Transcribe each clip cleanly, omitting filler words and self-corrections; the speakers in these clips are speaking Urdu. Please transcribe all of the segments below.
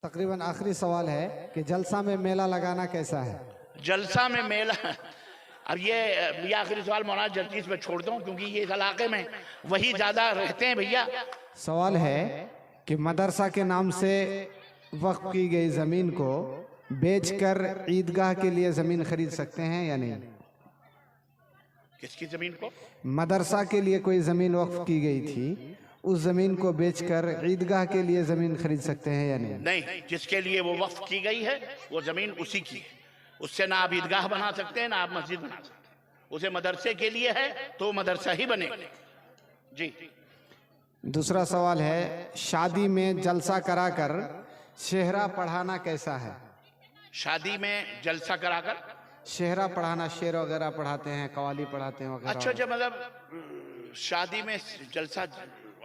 تقریباً آخری سوال ہے کہ جلسہ میں میلہ لگانا کیسا ہے؟ جلسہ میں میلہ، اب یہ آخری سوال مولانا جلدی میں چھوڑ دوں کیونکہ یہ اس علاقے میں وہی زیادہ رہتے ہیں بھیا۔ سوال ہے کہ مدرسہ کے نام سے وقف کی گئی زمین کو بیچ کر عیدگاہ کے لیے زمین خرید سکتے ہیں یا نہیں؟ کس کی زمین کو؟ مدرسہ کے لیے کوئی زمین وقف کی گئی تھی، اس زمین کو بیچ کر عیدگاہ کے لیے زمین خرید سکتے ہیں یا نہیں؟ نہیں، جس کے لیے وہ وقف کی گئی ہے وہ زمین اسی کی ہے، اس سے نہ آپ عیدگاہ بنا سکتے ہیں نہ آپ مسجد بنا سکتے ہیں۔ اسے مدرسے کے لیے ہے تو مدرسہ ہی بنے گا۔ جی دوسرا سوال ہے، شادی میں جلسہ کرا کر شہرہ پڑھانا کیسا ہے؟ شادی میں جلسہ کرا کر شہرہ پڑھانا، شعر وغیرہ پڑھاتے ہیں، قوالی پڑھاتے ہیں وغیرہ۔ اچھا مطلب شادی میں جلسہ،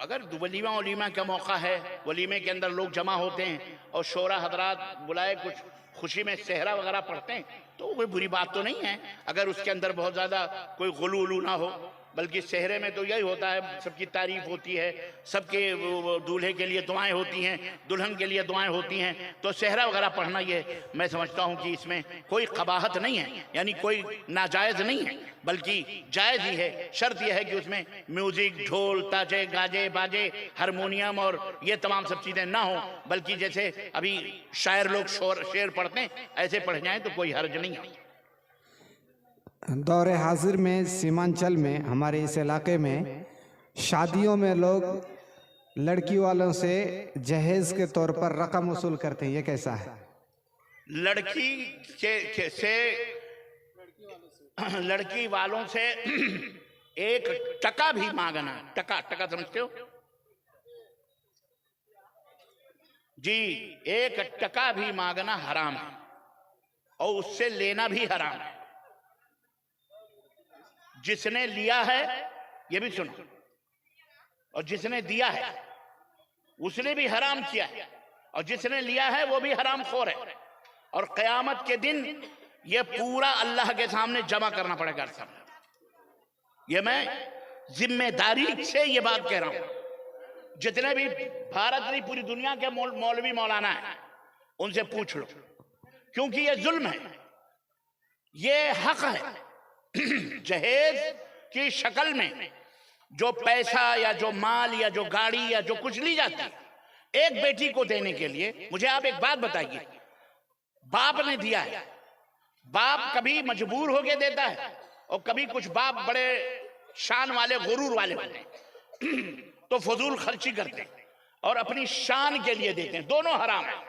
اگر ولیمہ کا موقع ہے، ولیمے کے اندر لوگ جمع ہوتے ہیں اور شورا حضرات بلائے کچھ خوشی میں صحرا وغیرہ پڑھتے ہیں تو کوئی بری بات تو نہیں ہے، اگر اس کے اندر بہت زیادہ کوئی غلو نہ ہو۔ بلکہ صحرے میں تو یہی ہوتا ہے، سب کی تعریف ہوتی ہے، سب کے دولہے کے لیے دعائیں ہوتی ہیں، دلہن کے لیے دعائیں ہوتی ہیں، تو صحرا وغیرہ پڑھنا یہ میں سمجھتا ہوں کہ اس میں کوئی قباحت نہیں ہے، یعنی کوئی ناجائز نہیں ہے، بلکہ جائز ہی ہے۔ شرط یہ ہے کہ اس میں میوزک، ڈھول، تاجے، گاجے، باجے، ہارمونیم اور یہ تمام سب چیزیں نہ ہوں، بلکہ جیسے ابھی شاعر لوگ شعر پڑھتے ہیں ایسے پڑھ جائیں تو کوئی حرج نہیں ہے۔ دور حاضر میں سیمانچل میں، ہمارے اس علاقے میں شادیوں میں لوگ لڑکی والوں سے جہیز کے طور پر رقم وصول کرتے ہیں، یہ کیسا ہے؟ لڑکی والوں سے ایک ٹکا بھی مانگنا، ٹکا سمجھتے ہو جی؟ ایک ٹکا بھی مانگنا حرام ہے اور اس سے لینا بھی حرام ہے۔ جس نے لیا ہے یہ بھی سنو، اور جس نے دیا ہے اس نے بھی حرام کیا ہے، اور جس نے لیا ہے وہ بھی حرام خور ہے، اور قیامت کے دن یہ پورا اللہ کے سامنے جمع کرنا پڑے گا۔ یہ میں ذمہ داری سے یہ بات کہہ رہا ہوں، جتنے بھی بھارت نہیں پوری دنیا کے مولوی مولانا ہیں ان سے پوچھ لو، کیونکہ یہ ظلم ہے، یہ حق ہے۔ جہیز کی شکل میں جو پیسہ یا جو مال یا جو گاڑی یا جو کچھ لی جاتی ہے ایک بیٹی کو دینے کے لیے، مجھے آپ ایک بات بتائیے، باپ نے دیا ہے، باپ کبھی مجبور ہو کے دیتا ہے اور کبھی کچھ باپ بڑے شان والے، غرور والے ہوتے ہیں تو فضول خرچی کرتے ہیں اور اپنی شان کے لیے دیتے ہیں، دونوں حرام ہیں۔